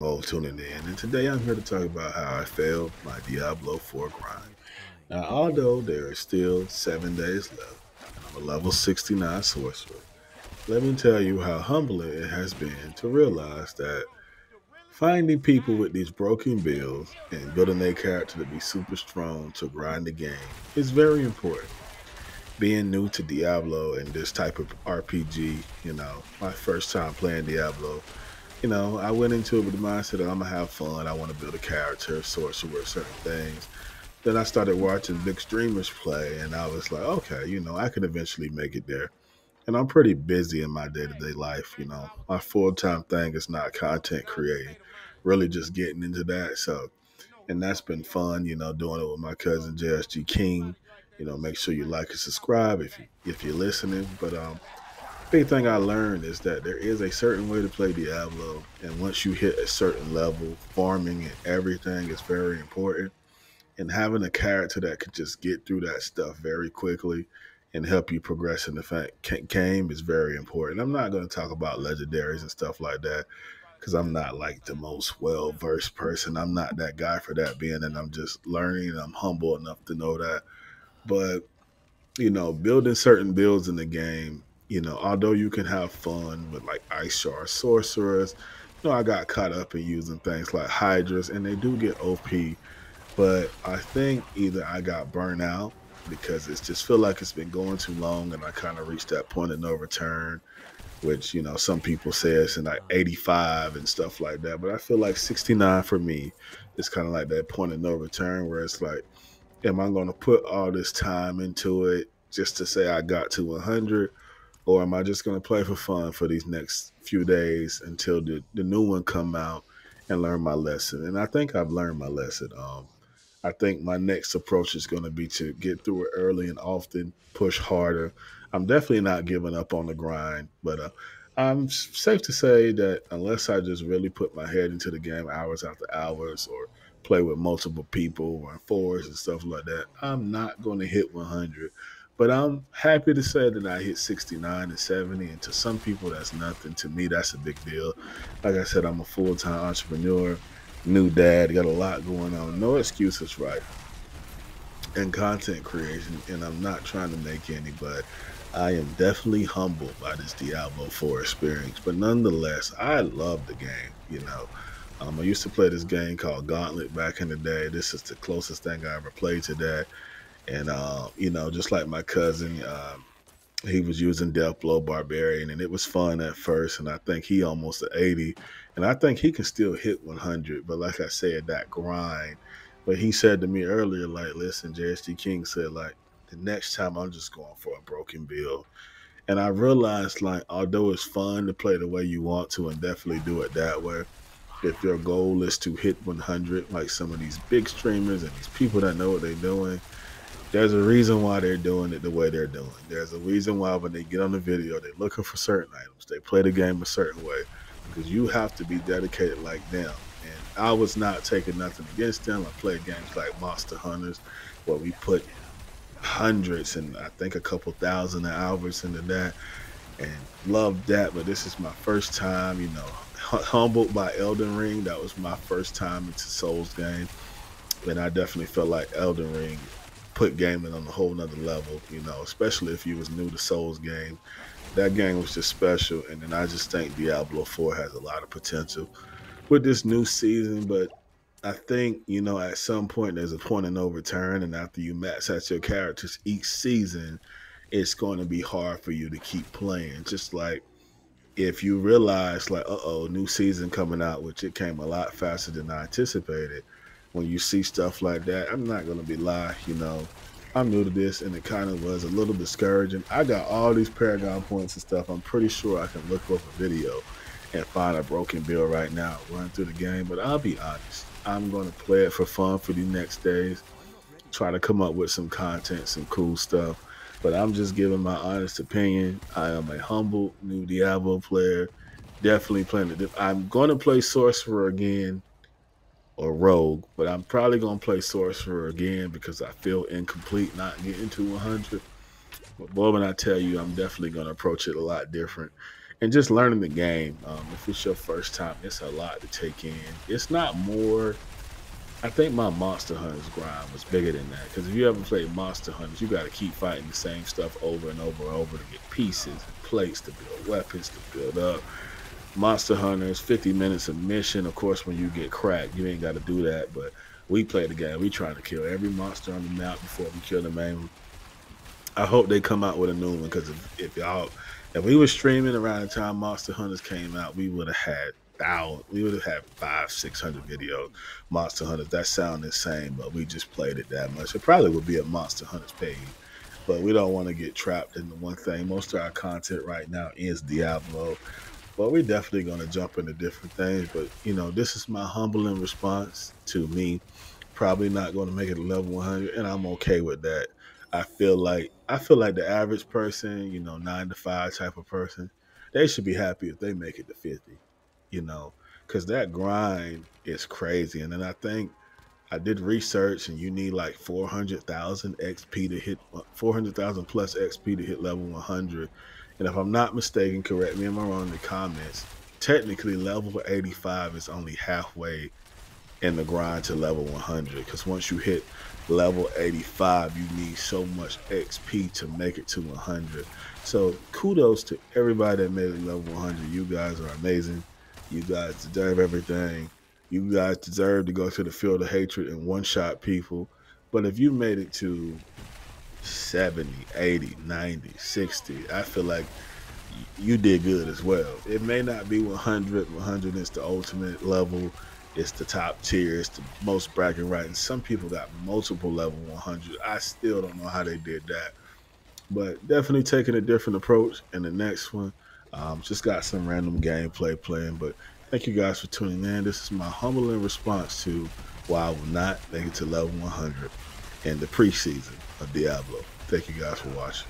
All tuning in, and today I'm here to talk about how I failed my Diablo 4 grind. Now, although there are still 7 days left, and I'm a level 69 sorcerer, let me tell you how humbling it has been to realize that finding people with these broken builds and building their character to be super strong to grind the game is very important. Being new to Diablo and this type of RPG, my first time playing Diablo, I went into it with the mindset that I'm gonna have fun. I want to build a character, sorcerer, certain things. Then I started watching big streamers play, and I was like, okay, I could eventually make it there. And I'm pretty busy in my day to day life. My full time thing is not content creating, really just getting into that. So, and that's been fun. Doing it with my cousin JSG King. Make sure you like and subscribe if you're listening. But big thing I learned is that there is a certain way to play Diablo, and once you hit a certain level, farming and everything is very important. And having a character that could just get through that stuff very quickly and help you progress in the game is very important. I'm not going to talk about legendaries and stuff like that because I'm not like the most well versed person. I'm not that guy for that, being and I'm just learning. And I'm humble enough to know that. But building certain builds in the game, although you can have fun with like ice shard sorcerers, I got caught up in using things like hydras and they do get OP, but I think either I got burnt out because it's just feel like it's been going too long and I kind of reached that point of no return, which, some people say it's in like 85 and stuff like that. But I feel like 69 for me is kind of like that point of no return where it's like, am I going to put all this time into it just to say I got to 100? Or am I just going to play for fun for these next few days until the new one come out and learn my lesson? And I think I've learned my lesson. I think my next approach is going to be to get through it early and often, push harder. I'm definitely not giving up on the grind, but I'm safe to say that unless I just really put my head into the game hours after hours or play with multiple people or fours and stuff like that, I'm not going to hit 100. But I'm happy to say that I hit 69 and 70, and to some people that's nothing. To me, that's a big deal. Like I said, I'm a full-time entrepreneur, new dad, got a lot going on. No excuses, right? And content creation, and I'm not trying to make any, but I am definitely humbled by this Diablo 4 experience. But nonetheless, I love the game. I used to play this game called Gauntlet back in the day. This is the closest thing I ever played to that. And just like my cousin, he was using Diablo Barbarian, and it was fun at first. And I think he almost at 80, and I think he can still hit 100. But like I said, that grind. But he said to me earlier, like, listen, JSG King said, like, the next time I'm just going for a broken build. And I realized, like, although it's fun to play the way you want to and definitely do it that way, if your goal is to hit 100, like some of these big streamers and these people that know what they're doing, there's a reason why they're doing it the way they're doing. There's a reason why when they get on the video, they're looking for certain items. They play the game a certain way because you have to be dedicated like them. And I was not taking nothing against them. I played games like Monster Hunters where we put hundreds and I think a couple thousand hours into that and loved that. But this is my first time, humbled by Elden Ring. That was my first time into Souls game. And I definitely felt like Elden Ring put gaming on a whole nother level, especially if you was new to Souls game. That game was just special. And then I just think Diablo 4 has a lot of potential with this new season. But I think, at some point there's a point of no return. And after you max out your characters each season, it's going to be hard for you to keep playing. Just like if you realize, like, new season coming out, which it came a lot faster than I anticipated. When you see stuff like that, I'm not gonna be lie, I'm new to this, and it kind of was a little discouraging. I got all these Paragon points and stuff. I'm pretty sure I can look up a video and find a broken build right now, run through the game. But I'll be honest, I'm gonna play it for fun for the next days, try to come up with some content, some cool stuff. But I'm just giving my honest opinion. I am a humble new Diablo player. Definitely playing it. I'm going to play Sorcerer again or Rogue, but I'm probably going to play Sorcerer again because I feel incomplete not getting to 100. But boy, when I tell you, I'm definitely going to approach it a lot different. and just learning the game. If it's your first time, it's a lot to take in. It's not more. I think my Monster Hunters grind was bigger than that because if you ever played Monster Hunters, you got to keep fighting the same stuff over and over and over to get pieces and plates to build weapons to build up. Monster Hunters, 50 minutes of mission. Of course, when you get cracked, you ain't got to do that. But we play the game. We trying to kill every monster on the map before we kill the main one. I hope they come out with a new one because if we were streaming around the time Monster Hunters came out, we would have had we would have had 500-600 videos. Monster Hunters, that sound insane, but we just played it that much. It probably would be a Monster Hunters page, but we don't want to get trapped in the one thing. Most of our content right now is Diablo, but we're definitely going to jump into different things. But this is my humbling response to me probably not going to make it to level 100, and I'm okay with that. I feel like the average person, 9 to 5 type of person, they should be happy if they make it to 50, you know, because that grind is crazy. And then I think I did research, and you need like 400,000 XP to hit 400,000 plus XP to hit level 100. And if I'm not mistaken, correct me if I'm wrong in the comments. Technically, level 85 is only halfway in the grind to level 100 because once you hit level 85 you need so much XP to make it to 100. So kudos to everybody that made it level 100. You guys are amazing. You guys deserve everything. You guys deserve to go to the field of hatred and one shot people. But if you made it to 70, 80, 90, 60, I feel like you did good as well. It may not be 100. 100 is the ultimate level. It's the top tier. It's the most bracket right. And some people got multiple level 100. I still don't know how they did that. But definitely taking a different approach in the next one. Just got some random gameplay playing. But thank you guys for tuning in. This is my humbling response to why I will not make it to level 100 in the preseason of Diablo. Thank you guys for watching.